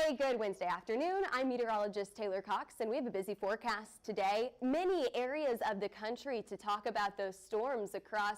Hey, good Wednesday afternoon. I'm meteorologist Taylor Cox, and we have a busy forecast today. Many areas of the country to talk about those storms across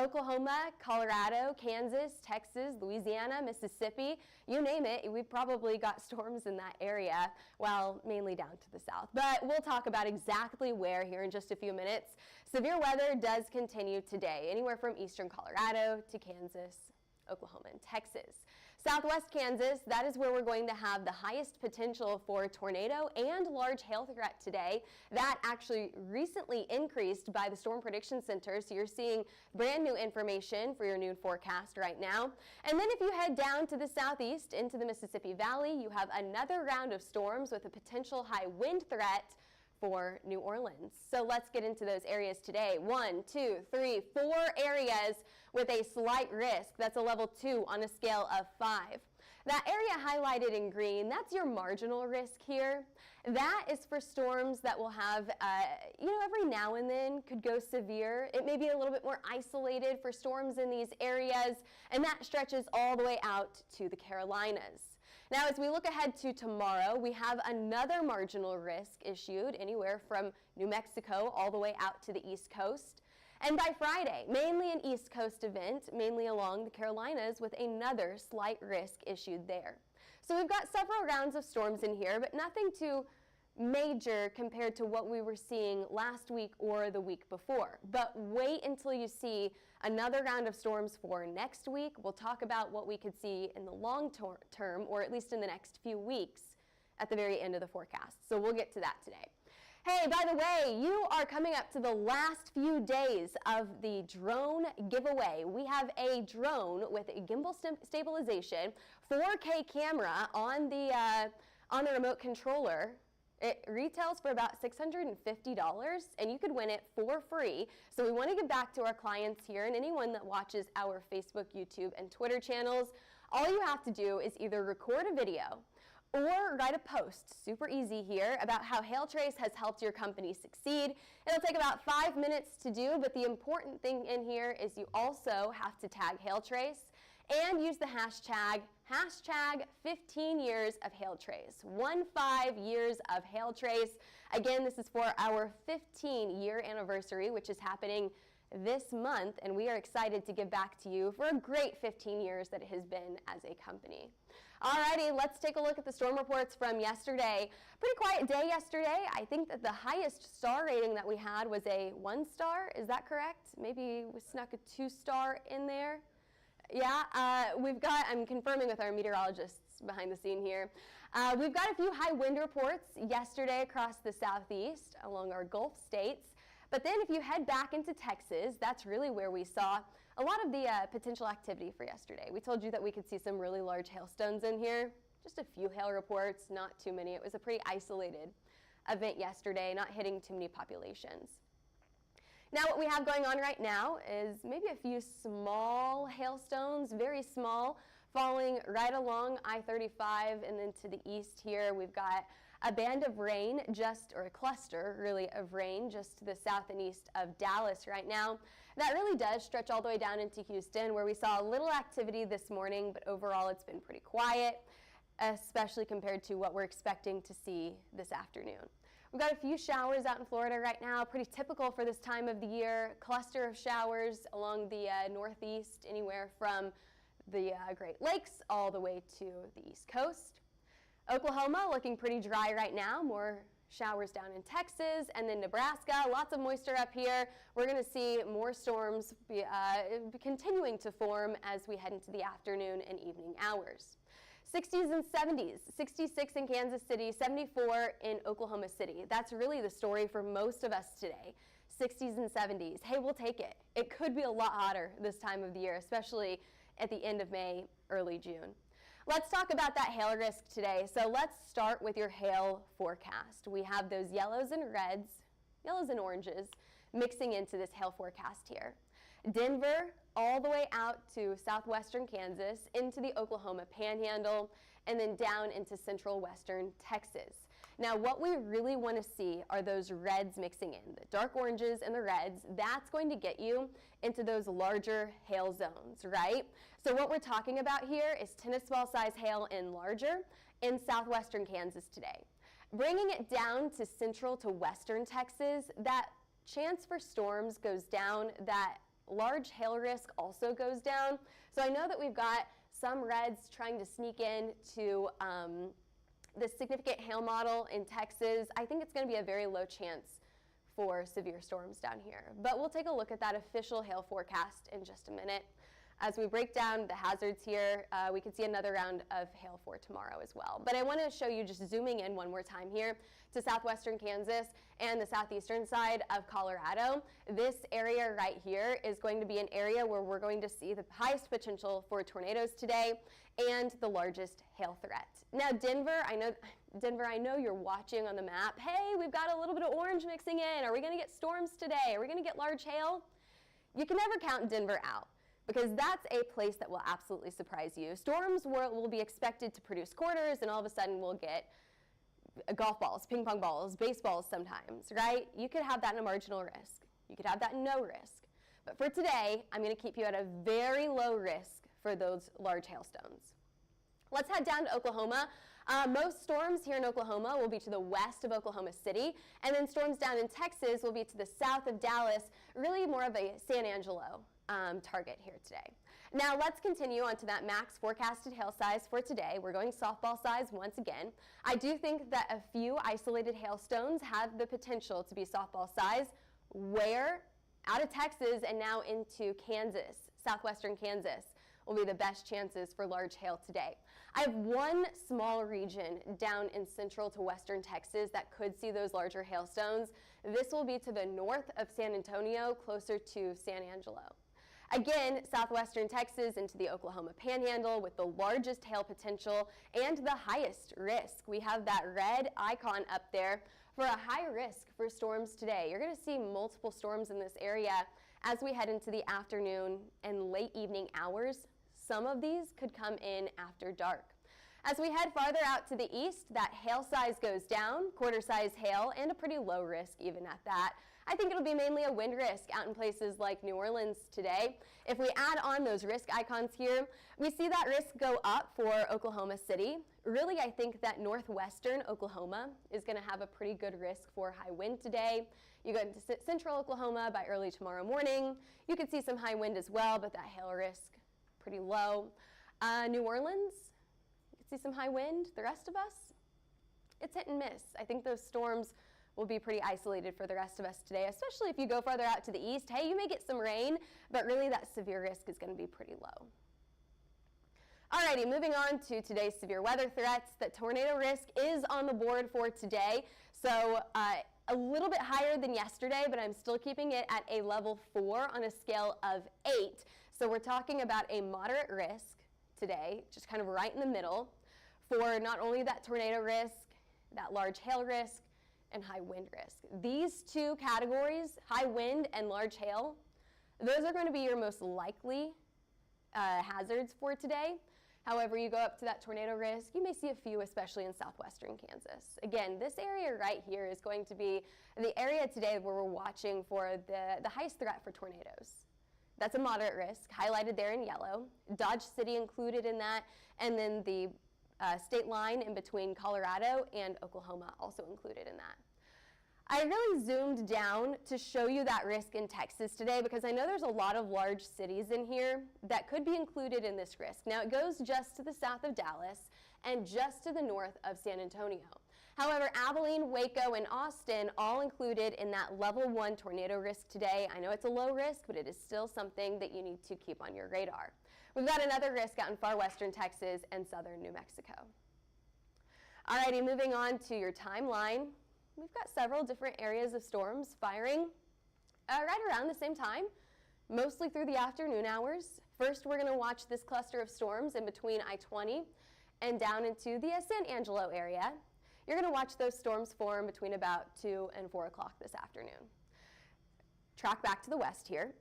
Oklahoma, Colorado, Kansas, Texas, Louisiana, Mississippi, you name it. We've probably got storms in that area, well, mainly down to the south. But we'll talk about exactly where here in just a few minutes. Severe weather does continue today, anywhere from eastern Colorado to Kansas, Oklahoma, and Texas. Southwest Kansas, that is where we're going to have the highest potential for tornado and large hail threat today. That actually recently increased by the Storm Prediction Center, so you're seeing brand new information for your noon forecast right now. And then if you head down to the southeast into the Mississippi Valley, you have another round of storms with a potential high wind threat for New Orleans. So let's get into those areas today. 1, 2, 3, 4 areas with a slight risk. That's a level 2 on a scale of 5. That area highlighted in green, that's your marginal risk here. That is for storms that will have, every now and then could go severe. It may be a little bit more isolated for storms in these areas, and that stretches all the way out to the Carolinas. Now, as we look ahead to tomorrow, we have another marginal risk issued anywhere from New Mexico all the way out to the East Coast. And by Friday, mainly an East Coast event, mainly along the Carolinas, with another slight risk issued there. So we've got several rounds of storms in here, but nothing too major compared to what we were seeing last week or the week before. But wait until you see another round of storms for next week. We'll talk about what we could see in the long term, or at least in the next few weeks at the very end of the forecast. So we'll get to that today. Hey, by the way, you are coming up to the last few days of the drone giveaway. We have a drone with a gimbal stabilization, 4K camera on the remote controller. It retails for about $650, and you could win it for free. So we want to give back to our clients here and anyone that watches our Facebook, YouTube, and Twitter channels. All you have to do is either record a video or write a post, super easy here, about how HailTrace has helped your company succeed. It'll take about 5 minutes to do, but the important thing in here is you also have to tag HailTrace and use the hashtag 15 years of HailTrace, 15 years of HailTrace. Again, this is for our 15-year anniversary, which is happening this month, and we are excited to give back to you for a great 15 years that it has been as a company. Alrighty, let's take a look at the storm reports from yesterday. Pretty quiet day yesterday. I think that the highest star rating that we had was a 1 star. Is that correct? Maybe we snuck a 2 star in there. Yeah, I'm confirming with our meteorologists behind the scene here. We've got a few high wind reports yesterday across the southeast along our Gulf states. But then if you head back into Texas, that's really where we saw a lot of the potential activity for yesterday. We told you that we could see some really large hailstones in here. Just a few hail reports, not too many. It was a pretty isolated event yesterday, not hitting too many populations. Now what we have going on right now is maybe a few small hailstones, very small, falling right along I-35 and then to the east here. We've got a band of rain or a cluster really of rain just to the south and east of Dallas right now. That really does stretch all the way down into Houston, where we saw a little activity this morning, but overall it's been pretty quiet, especially compared to what we're expecting to see this afternoon. We've got a few showers out in Florida right now, pretty typical for this time of the year. Cluster of showers along the northeast, anywhere from the Great Lakes all the way to the East Coast. Oklahoma looking pretty dry right now, more showers down in Texas, and then Nebraska, lots of moisture up here. We're going to see more storms continuing to form as we head into the afternoon and evening hours. 60s and 70s, 66 in Kansas City, 74 in Oklahoma City. That's really the story for most of us today. 60s and 70s. Hey, we'll take it. It could be a lot hotter this time of the year, especially at the end of May, early June. Let's talk about that hail risk today. So let's start with your hail forecast. We have those yellows and reds, yellows and oranges, mixing into this hail forecast here. Denver all the way out to southwestern Kansas, into the Oklahoma Panhandle, and then down into central western Texas. Now, what we really want to see are those reds mixing in, the dark oranges and the reds. That's going to get you into those larger hail zones, right? So what we're talking about here is tennis ball size hail and larger in southwestern Kansas today. Bringing it down to central to western Texas, that chance for storms goes down, that large hail risk also goes down. So I know that we've got some reds trying to sneak in to the significant hail model in Texas. I think it's going to be a very low chance for severe storms down here. But we'll take a look at that official hail forecast in just a minute. As we break down the hazards here, we can see another round of hail for tomorrow as well. But I want to show you, just zooming in one more time here, to southwestern Kansas and the southeastern side of Colorado. This area right here is going to be an area where we're going to see the highest potential for tornadoes today and the largest hail threat. Now Denver, I know you're watching on the map. Hey, we've got a little bit of orange mixing in. Are we going to get storms today? Are we going to get large hail? You can never count Denver out, because that's a place that will absolutely surprise you. Storms will be expected to produce quarters, and all of a sudden we'll get golf balls, ping pong balls, baseballs sometimes, right? You could have that in a marginal risk. You could have that in no risk. But for today, I'm going to keep you at a very low risk for those large hailstones. Let's head down to Oklahoma. Most storms here in Oklahoma will be to the west of Oklahoma City, and then storms down in Texas will be to the south of Dallas, really more of a San Angelo target here today. Now let's continue on to that max forecasted hail size for today. We're going softball size once again. I do think that a few isolated hailstones have the potential to be softball size, where out of Texas and now into Kansas, southwestern Kansas, will be the best chances for large hail today. I have one small region down in central to western Texas that could see those larger hailstones. This will be to the north of San Antonio, closer to San Angelo. Again, southwestern Texas into the Oklahoma Panhandle with the largest hail potential and the highest risk. We have that red icon up there for a high risk for storms today. You're going to see multiple storms in this area as we head into the afternoon and late evening hours. Some of these could come in after dark. As we head farther out to the east, that hail size goes down, quarter size hail, and a pretty low risk even at that. I think it'll be mainly a wind risk out in places like New Orleans today. If we add on those risk icons here, we see that risk go up for Oklahoma City. Really, I think that northwestern Oklahoma is going to have a pretty good risk for high wind today. You go into central Oklahoma by early tomorrow morning. You could see some high wind as well, but that hail risk pretty low. New Orleans, you could see some high wind. The rest of us, it's hit and miss. I think those storms will be pretty isolated for the rest of us today, especially if you go farther out to the east. Hey, you may get some rain, but really that severe risk is going to be pretty low. Alrighty, moving on to today's severe weather threats. The tornado risk is on the board for today, so a little bit higher than yesterday, but I'm still keeping it at a level 4 on a scale of 8. So we're talking about a moderate risk today, just kind of right in the middle, for not only that tornado risk, that large hail risk, and high wind risk. These two categories, high wind and large hail, those are going to be your most likely hazards for today. However, you go up to that tornado risk, you may see a few, especially in southwestern Kansas. Again, this area right here is going to be the area today where we're watching for the highest threat for tornadoes. That's a moderate risk, highlighted there in yellow. Dodge City included in that, and then the state line in between Colorado and Oklahoma also included in that. I really zoomed down to show you that risk in Texas today because I know there's a lot of large cities in here that could be included in this risk. Now it goes just to the south of Dallas and just to the north of San Antonio. However, Abilene, Waco, and Austin all included in that level 1 tornado risk today. I know it's a low risk, but it is still something that you need to keep on your radar. We've got another risk out in far western Texas and southern New Mexico. Alrighty, moving on to your timeline. We've got several different areas of storms firing right around the same time, mostly through the afternoon hours. First, we're going to watch this cluster of storms in between I-20 and down into the San Angelo area. You're going to watch those storms form between about 2 and 4 o'clock this afternoon. Track back to the west here.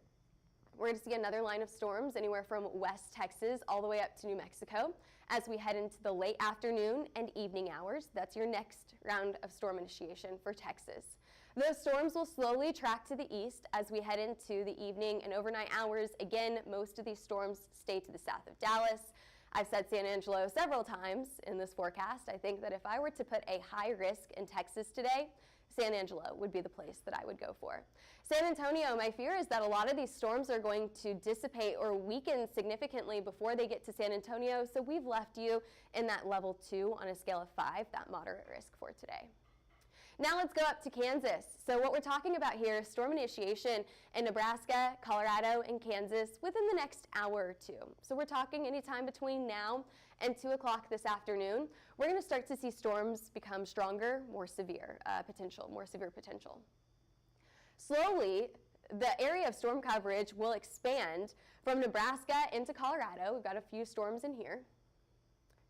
We're going to see another line of storms anywhere from West Texas all the way up to New Mexico as we head into the late afternoon and evening hours. That's your next round of storm initiation for Texas. Those storms will slowly track to the east as we head into the evening and overnight hours. Again, most of these storms stay to the south of Dallas. I've said San Angelo several times in this forecast. I think that if I were to put a high risk in Texas today, San Angelo would be the place that I would go for. San Antonio, my fear is that a lot of these storms are going to dissipate or weaken significantly before they get to San Antonio, so we've left you in that level 2 on a scale of 5, that moderate risk for today. Now let's go up to Kansas. So what we're talking about here is storm initiation in Nebraska, Colorado, and Kansas within the next hour or 2. So we're talking anytime between now and 2 o'clock this afternoon. We're going to start to see storms become stronger, more severe potential. Slowly, the area of storm coverage will expand from Nebraska into Colorado. We've got a few storms in here.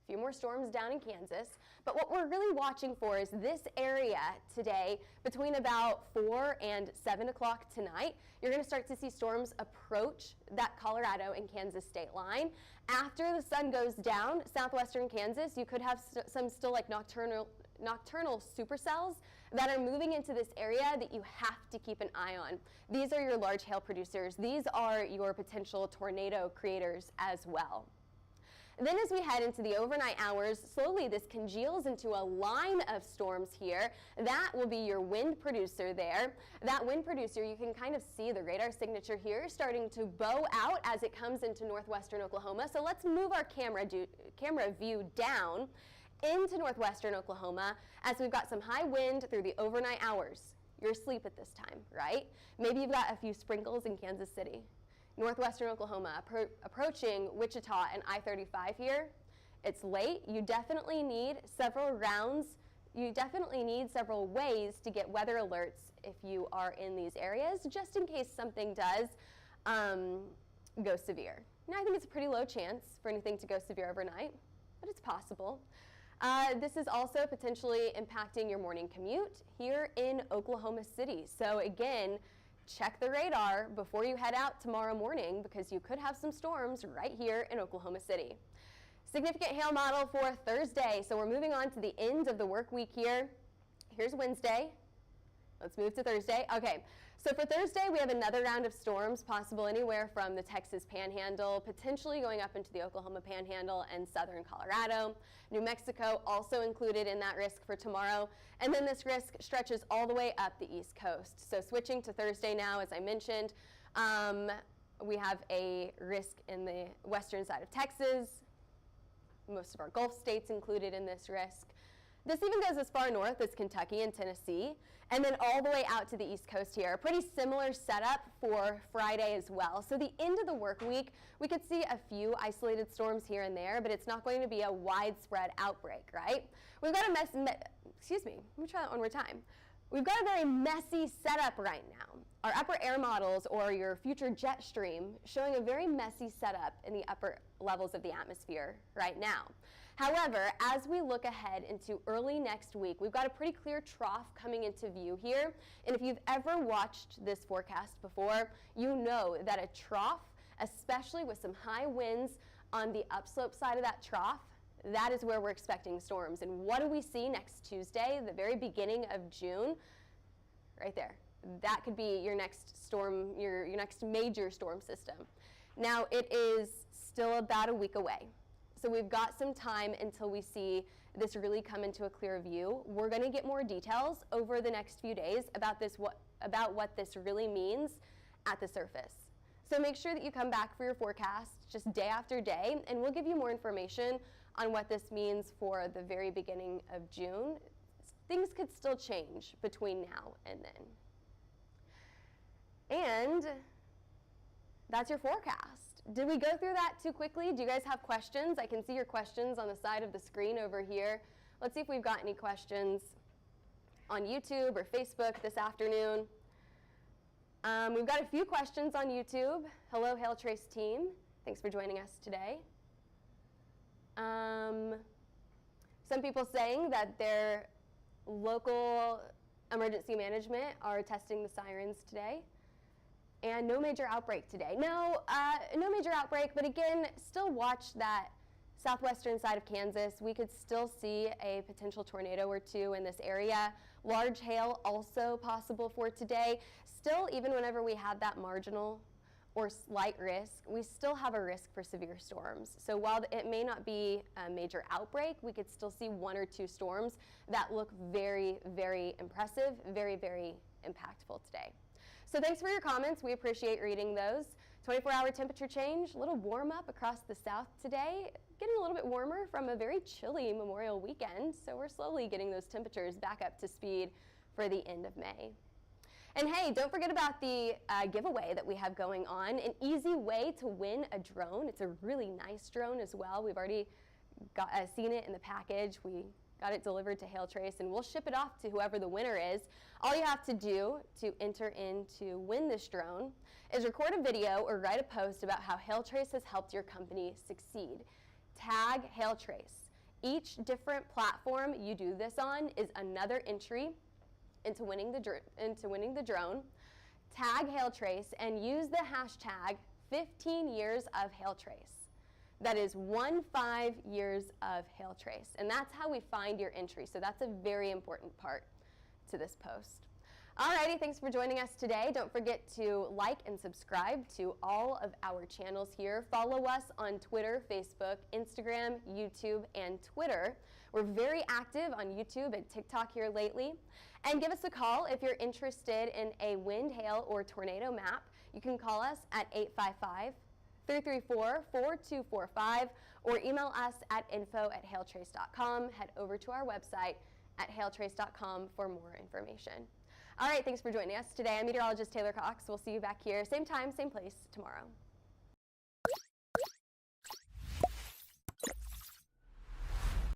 Few more storms down in Kansas, but what we're really watching for is this area today between about 4 and 7 o'clock tonight. You're going to start to see storms approach that Colorado and Kansas state line. After the sun goes down, southwestern Kansas, you could have some still like nocturnal supercells that are moving into this area that you have to keep an eye on. These are your large hail producers. These are your potential tornado creators as well. Then as we head into the overnight hours, slowly this congeals into a line of storms here. That will be your wind producer there. That wind producer, you can kind of see the radar signature here starting to bow out as it comes into northwestern Oklahoma. So let's move our camera view down into northwestern Oklahoma as we've got some high wind through the overnight hours. You're asleep at this time, right? Maybe you've got a few sprinkles in Kansas City. Northwestern Oklahoma, approaching Wichita and I-35 here. It's late. You definitely need several rounds. You definitely need several ways to get weather alerts if you are in these areas, just in case something does go severe. Now, I think it's a pretty low chance for anything to go severe overnight, but it's possible. This is also potentially impacting your morning commute here in Oklahoma City. So again, check the radar before you head out tomorrow morning because you could have some storms right here in Oklahoma City. Significant hail model for Thursday. So we're moving on to the end of the work week here. Here's Wednesday. Let's move to Thursday. Okay, so for Thursday, we have another round of storms possible anywhere from the Texas Panhandle, potentially going up into the Oklahoma Panhandle and southern Colorado. New Mexico also included in that risk for tomorrow. And then this risk stretches all the way up the East Coast. So switching to Thursday now, as I mentioned, we have a risk in the western side of Texas. Most of our Gulf states included in this risk. This even goes as far north as Kentucky and Tennessee, and then all the way out to the East Coast here. A pretty similar setup for Friday as well. So the end of the work week, we could see a few isolated storms here and there, but it's not going to be a widespread outbreak, right? We've got excuse me, let me try that one more time. We've got a very messy setup right now. Our upper air models or your future jet stream showing a very messy setup in the upper levels of the atmosphere right now. However, as we look ahead into early next week, we've got a pretty clear trough coming into view here. And if you've ever watched this forecast before, you know that a trough, especially with some high winds on the upslope side of that trough, that is where we're expecting storms. And what do we see next Tuesday, the very beginning of June? Right there. That could be your next storm, your next major storm system. Now, it is still about a week away. So we've got some time until we see this really come into a clear view. We're going to get more details over the next few days about what this really means at the surface. So make sure that you come back for your forecast just day after day, and we'll give you more information on what this means for the very beginning of June. Things could still change between now and then. And that's your forecast. Did we go through that too quickly? Do you guys have questions? I can see your questions on the side of the screen over here. Let's see if we've got any questions on YouTube or Facebook this afternoon. We've got a few questions on YouTube. Hello, Hail Trace team. Thanks for joining us today. Some people saying that their local emergency management are testing the sirens today. And no major outbreak today. No major outbreak, but again, still watch that southwestern side of Kansas. We could still see a potential tornado or two in this area. Large hail also possible for today. Still, even whenever we have that marginal or slight risk, we still have a risk for severe storms. So while it may not be a major outbreak, we could still see 1 or 2 storms that look very, very impressive, very, very impactful today. So thanks for your comments. We appreciate reading those. 24-hour temperature change, a little warm up across the south today, getting a little bit warmer from a very chilly Memorial weekend. So we're slowly getting those temperatures back up to speed for the end of May. And hey, don't forget about the giveaway that we have going on. An easy way to win a drone. It's a really nice drone as well. We've already seen it in the package. We got it delivered to Hail Trace, and we'll ship it off to whoever the winner is. All you have to do to enter in to win this drone is record a video or write a post about how Hail Trace has helped your company succeed. Tag Hail Trace. Each different platform you do this on is another entry into winning the drone. Tag Hail Trace and use the hashtag 15 years of Hail Trace. That is 15 years of Hail Trace, and that's how we find your entry. So that's a very important part to this post. Alrighty, thanks for joining us today. Don't forget to like and subscribe to all of our channels here. Follow us on Twitter, Facebook, Instagram, YouTube, and Twitter. We're very active on YouTube and TikTok here lately. And give us a call if you're interested in a wind, hail, or tornado map. You can call us at 855-334-4245 or email us at info@hailtrace.com. Head over to our website at hailtrace.com for more information. All right, thanks for joining us today. I'm meteorologist Taylor Cox. We'll see you back here, same time, same place tomorrow.